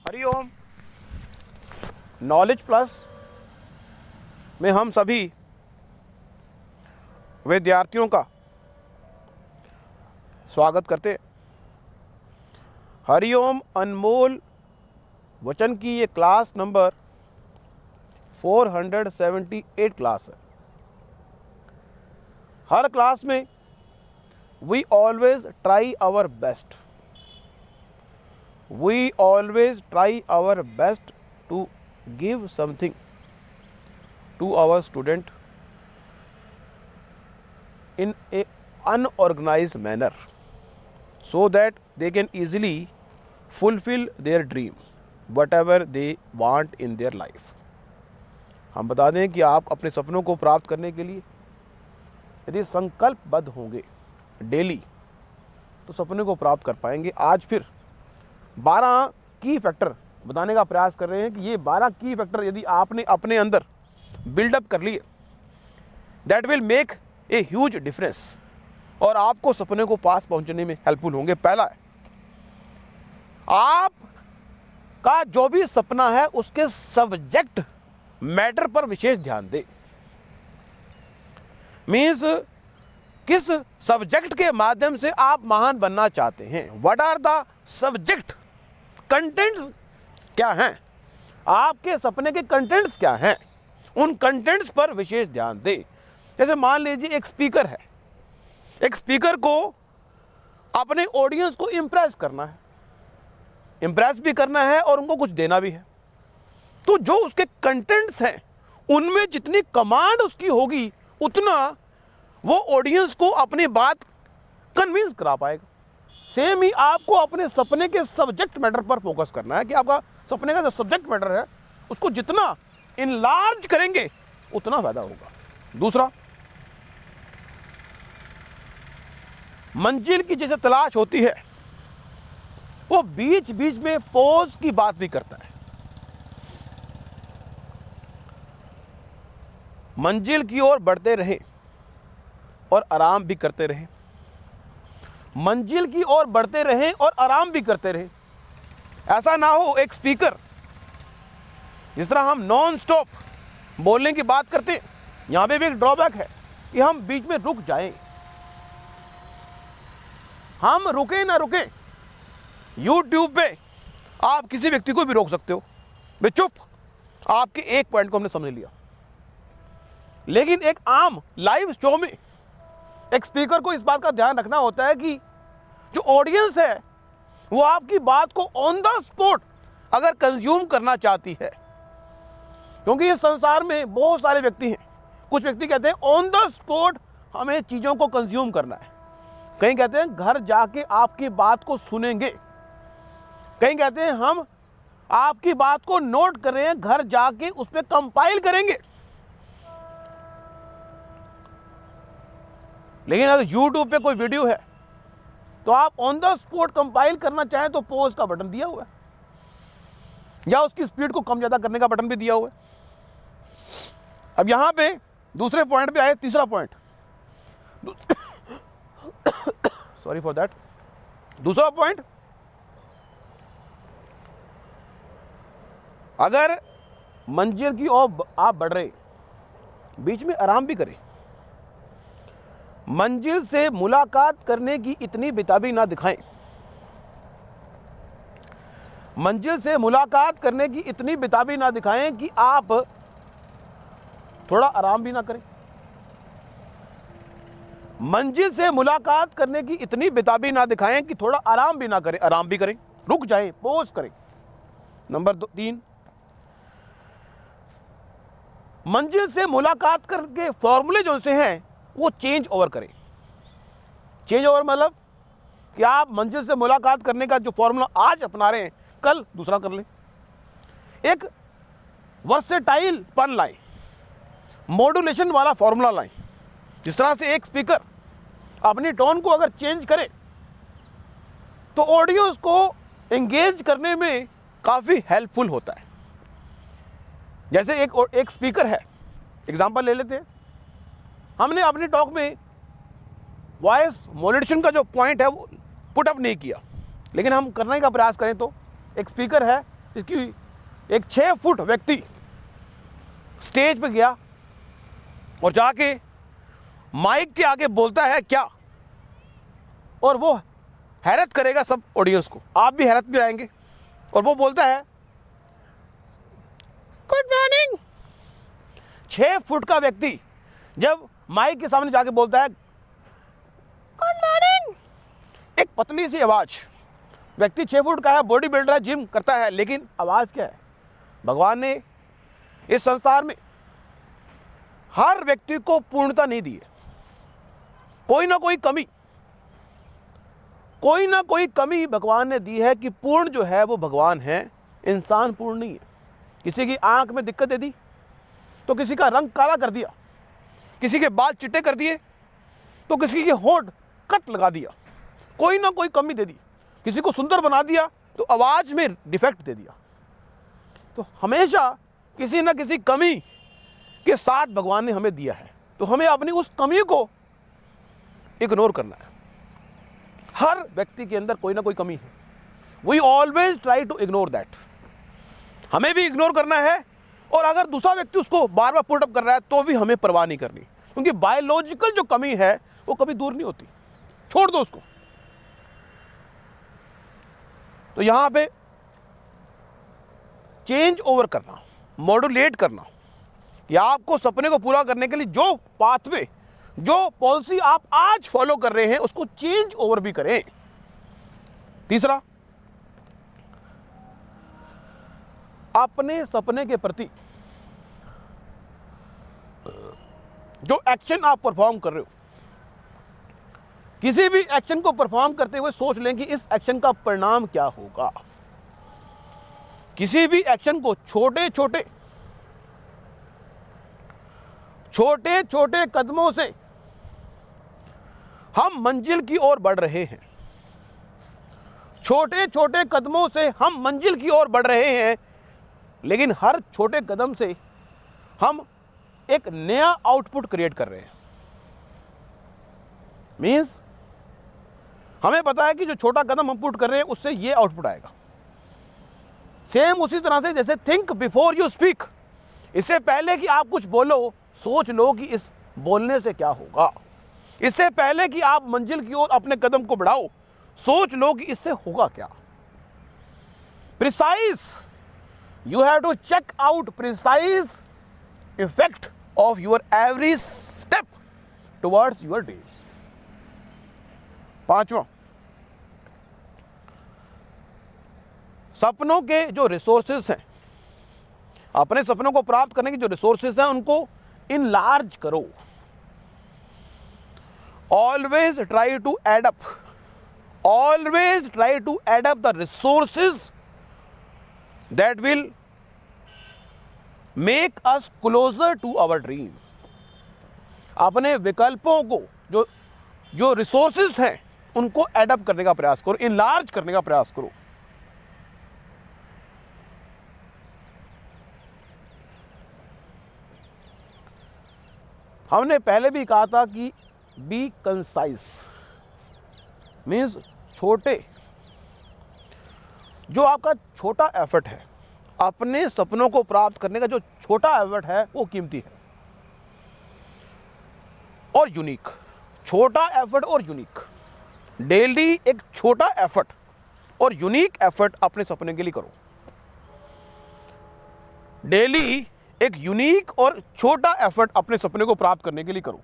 Hariom. Knowledge plus में हम सभी विद्यार्थियों का स्वागत करते हैं। हरिओम अनमोल वचन की ये क्लास नंबर 478 क्लास है। हर क्लास में we always try our best to give something to our student in a unorganized manner so that they can easily fulfill their dream whatever they want in their life। हम बता दें कि आप अपने सपनों को प्राप्त करने के लिए यदि संकल्पबद्ध होंगे डेली तो सपने को प्राप्त कर पाएंगे। आज फिर 12 की फैक्टर बताने का प्रयास कर रहे हैं कि ये 12 की फैक्टर यदि आपने अपने अंदर बिल्डअप कर लिए that will make a huge difference और आपको सपने को पास पहुंचने में हेल्पफुल होंगे। पहला है, आप का जो भी सपना है उसके सब्जेक्ट मैटर पर विशेष ध्यान दें। मीन्स किस सब्जेक्ट के माध्यम से आप महान बनना चाहते हैं, what are the subject, contents क्या हैं, आपके सपने के कंटेंट्स क्या हैं, उन कंटेंट्स पर विशेष ध्यान दें। जैसे मान लीजिए एक स्पीकर है, एक स्पीकर को अपने ऑडियंस को इम्प्रेस करना है, इम्प्रेस भी करना है और उनको कुछ देना भी है। तो जो उसके कंटेंट्स हैं उनमें जितनी कमांड उसकी होगी उतना वो ऑडियंस को अपनी बात कन्विंस करा पाएगा। सेम ही आपको अपने सपने के सब्जेक्ट मैटर पर फोकस करना है कि आपका सपने का जो सब्जेक्ट मैटर है उसको जितना इनलार्ज करेंगे उतना फायदा होगा। दूसरा, मंजिल की जैसे तलाश होती है वो बीच बीच में पॉज की बात भी करता है। मंजिल की ओर बढ़ते रहें और आराम भी करते रहें, मंजिल की ओर बढ़ते रहें और आराम भी करते रहें। ऐसा ना हो एक स्पीकर जिस तरह हम नॉन स्टॉप बोलने की बात करते हैं, यहां पे भी एक ड्रॉबैक है कि हम बीच में रुक जाएं। हम रुके ना रुके, YouTube पे आप किसी व्यक्ति को भी रोक सकते हो, बे चुप, आपके एक पॉइंट को हमने समझ लिया। लेकिन एक आम लाइव शो में एक स्पीकर को इस बात का ध्यान रखना होता है कि जो ऑडियंस है वो आपकी बात को ऑन द स्पॉट अगर कंज्यूम करना चाहती है, क्योंकि इस संसार में बहुत सारे व्यक्ति हैं। कुछ व्यक्ति कहते हैं ऑन द स्पॉट हमें चीज़ों को कंज्यूम करना है, कहीं कहते हैं घर जाके आपकी बात को सुनेंगे, कहीं कहते हैं हम आपकी बात को नोट कर रहे हैं, घर जाके उस पर कंपाइल करेंगे। लेकिन अगर YouTube पे कोई वीडियो है तो आप ऑन द स्पॉट कंपाइल करना चाहें तो पॉज का बटन दिया हुआ है या उसकी स्पीड को कम ज़्यादा करने का बटन भी दिया हुआ है। अब यहाँ पे दूसरे पॉइंट पे आए, तीसरा पॉइंट सॉरी फॉर दैट। दूसरा पॉइंट, अगर मंजिल की ओर आप बढ़ रहे बीच में आराम भी करें, मंजिल से मुलाकात करने की इतनी बेताबी ना दिखाएं, मंजिल से मुलाकात करने की इतनी बेताबी ना दिखाएं कि आप थोड़ा आराम भी ना करें। मंजिल से मुलाकात करने की इतनी बेताबी ना दिखाएं कि थोड़ा आराम भी ना करें, आराम भी करें, रुक जाएं, पॉज करें। नंबर 3, मंजिल से मुलाकात करके फॉर्मूले जो से हैं वो चेंज ओवर करें। चेंज ओवर मतलब कि आप मंजिल से मुलाकात करने का जो फॉर्मूला आज अपना रहे हैं कल दूसरा कर लें। एक वर्सेटाइल पन लाएं, मॉड्यूलेशन वाला फॉर्मूला लाएं, जिस तरह से एक स्पीकर अपनी टोन को अगर चेंज करे तो ऑडियंस को एंगेज करने में काफ़ी हेल्पफुल होता है। जैसे एक स्पीकर है, एग्जांपल ले लेते हैं, हमने अपनी टॉक में वॉइस मॉड्यूलेशन का जो पॉइंट है वो पुट अप नहीं किया, लेकिन हम करने का प्रयास करें तो एक स्पीकर है इसकी एक 6 फुट व्यक्ति स्टेज पे गया और जाके माइक के आगे बोलता है क्या, और वो हैरत करेगा सब ऑडियंस को, आप भी हैरत में आएंगे। और वो बोलता है गुड मॉर्निंग। 6 फुट का व्यक्ति जब माइक के सामने जाके बोलता है गुड मॉर्निंग, एक पतली सी आवाज, व्यक्ति 6 फुट का है, बॉडी बिल्डर है, जिम करता है, लेकिन आवाज क्या है? भगवान ने इस संसार में हर व्यक्ति को पूर्णता नहीं दी है। कोई ना कोई कमी भगवान ने दी है कि पूर्ण जो है वो भगवान है, इंसान पूर्ण नहीं है। किसी की आंख में दिक्कत दे दी तो किसी का रंग काला कर दिया, किसी के बाल चिट्टे कर दिए तो किसी के होंठ कट लगा दिया, कोई ना कोई कमी दे दी, किसी को सुंदर बना दिया तो आवाज में डिफेक्ट दे दिया। तो हमेशा किसी ना किसी कमी के साथ भगवान ने हमें दिया है, तो हमें अपनी उस कमी को इग्नोर करना है। हर व्यक्ति के अंदर कोई ना कोई कमी है, we always try to ignore that. हमें भी इग्नोर करना है, और अगर दूसरा व्यक्ति उसको बार बार पुट अप कर रहा है तो भी हमें परवाह नहीं करनी, क्योंकि बायोलॉजिकल जो कमी है वो कभी दूर नहीं होती, छोड़ दो उसको। तो यहां पे चेंज ओवर करना, मॉड्यूलेट करना, या आपको सपने को पूरा करने के लिए जो पाथवे, जो पॉलिसी आप आज फॉलो कर रहे हैं उसको चेंज ओवर भी करें। तीसरा, अपने सपने के प्रति जो एक्शन आप परफॉर्म कर रहे हो, किसी भी एक्शन को परफॉर्म करते हुए सोच लें कि इस एक्शन का परिणाम क्या होगा। किसी भी एक्शन को छोटे छोटे कदमों से हम मंजिल की ओर बढ़ रहे हैं, छोटे छोटे कदमों से हम मंजिल की ओर बढ़ रहे हैं, लेकिन हर छोटे कदम से हम एक नया आउटपुट क्रिएट कर रहे हैं। मीन्स हमें पता है कि जो छोटा कदम हम पुट कर रहे हैं उससे ये आउटपुट आएगा। सेम उसी तरह से जैसे थिंक बिफोर यू स्पीक, इससे पहले कि आप कुछ बोलो सोच लो कि इस बोलने से क्या होगा। इससे पहले कि आप मंजिल की ओर अपने कदम को बढ़ाओ, सोच लो कि इससे होगा क्या। Precise, you have to check out precise effect of your every step towards your dream. पांचवा, सपनों के जो रिसोर्सेस हैं, अपने सपनों को प्राप्त करने के जो रिसोर्सेस हैं उनको इनलार्ज करो। Always try to add up the resources that will make us closer to our dream. अपने विकल्पों को, जो रिसोर्सेस हैं उनको एडअप करने का प्रयास करो, इनलार्ज करने का प्रयास करो। हमने पहले भी कहा था कि बी कंसाइज, मीन्स छोटे, जो आपका छोटा एफर्ट है, अपने सपनों को प्राप्त करने का जो छोटा एफर्ट है वो कीमती है और यूनिक। छोटा एफर्ट और यूनिक, डेली एक छोटा एफर्ट और यूनिक एफर्ट अपने सपने के लिए करो। डेली एक यूनिक और छोटा एफर्ट अपने सपने को प्राप्त करने के लिए करो।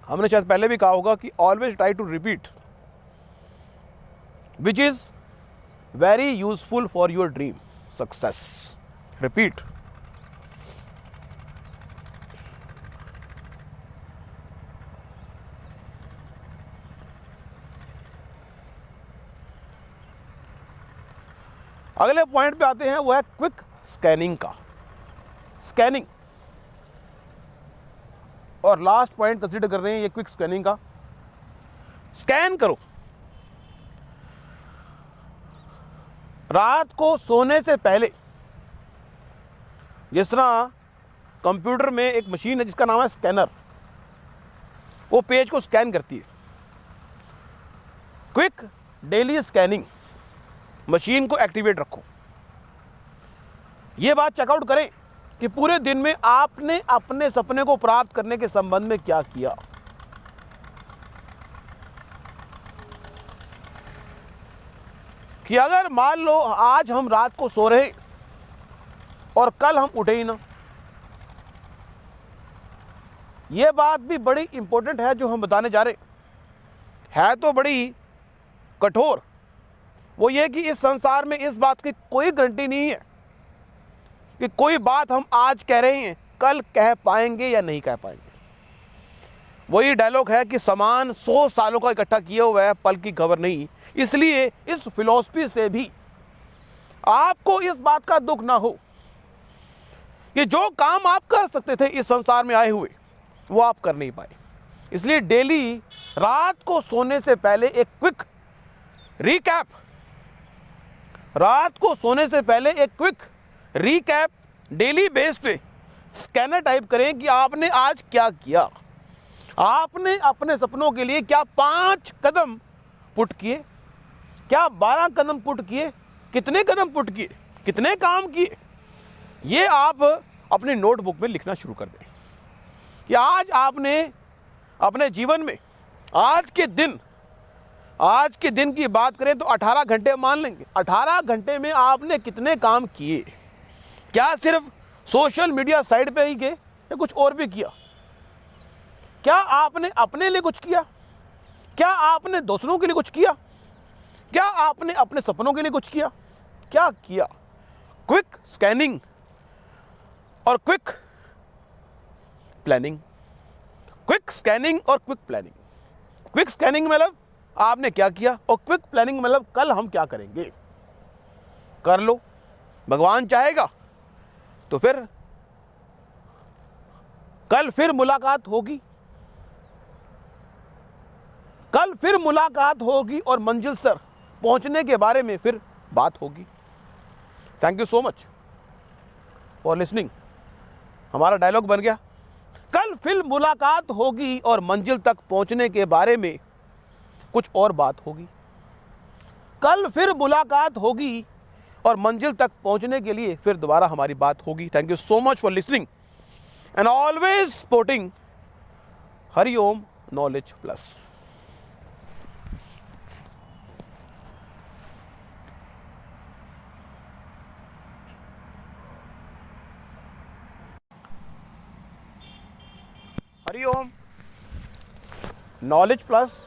हमने शायद पहले भी कहा होगा कि always try to repeat which is very useful for your dream success. Repeat. अगले पॉइंट पे आते हैं, वो है क्विक स्कैनिंग का। स्कैनिंग, और लास्ट पॉइंट कंसीडर कर रहे हैं ये क्विक स्कैनिंग का। स्कैन करो। रात को सोने से पहले, जिस तरह कंप्यूटर में एक मशीन है जिसका नाम है स्कैनर, वो पेज को स्कैन करती है। क्विक डेली स्कैनिंग मशीन को एक्टिवेट रखो। ये बात चेकआउट करें कि पूरे दिन में आपने अपने सपने को प्राप्त करने के संबंध में क्या किया। कि अगर मान लो आज हम रात को सो रहे और कल हम उठे ही ना, ये बात भी बड़ी इंपॉर्टेंट है जो हम बताने जा रहे है तो बड़ी कठोर। वो ये कि इस संसार में इस बात की कोई गारंटी नहीं है कि कोई बात हम आज कह रहे हैं कल कह पाएंगे या नहीं कह पाएंगे। वही डायलॉग है कि सामान 100 सालों का इकट्ठा किया हुआ है, पल की खबर नहीं। इसलिए इस फिलॉसफी से भी आपको इस बात का दुख ना हो कि जो काम आप कर सकते थे इस संसार में आए हुए वो आप कर नहीं पाए। इसलिए डेली रात को सोने से पहले एक क्विक रिकैप, रात को सोने से पहले एक क्विक रिकैप डेली बेस पे स्कैनर टाइप करें कि आपने आज क्या किया। आपने अपने सपनों के लिए क्या 5 कदम पुट किए, क्या 12 कदम पुट किए, कितने कदम पुट किए, कितने काम किए। ये आप अपनी नोटबुक में लिखना शुरू कर दें कि आज आपने अपने जीवन में आज के दिन की बात करें तो 18 घंटे मान लेंगे। 18 घंटे में आपने कितने काम किए। क्या सिर्फ सोशल मीडिया साइट पे ही गए या कुछ और भी किया। क्या आपने अपने लिए कुछ किया, क्या आपने दूसरों के लिए कुछ किया, क्या आपने अपने सपनों के लिए कुछ किया, क्या किया। क्विक स्कैनिंग और क्विक प्लानिंग, क्विक स्कैनिंग और क्विक प्लानिंग। क्विक स्कैनिंग मतलब आपने क्या किया और क्विक प्लानिंग मतलब कल हम क्या करेंगे। कर लो, भगवान चाहेगा तो फिर कल फिर मुलाकात होगी, कल फिर मुलाकात होगी और मंजिल सर पहुंचने के बारे में फिर बात होगी। Thank you so much for listening. हमारा डायलॉग बन गया, कल फिर मुलाकात होगी और मंजिल तक पहुंचने के बारे में कुछ और बात होगी। कल फिर मुलाकात होगी और मंजिल तक पहुंचने के लिए फिर दोबारा हमारी बात होगी। Thank you so much for listening and always supporting Hariom knowledge plus. Hariom knowledge plus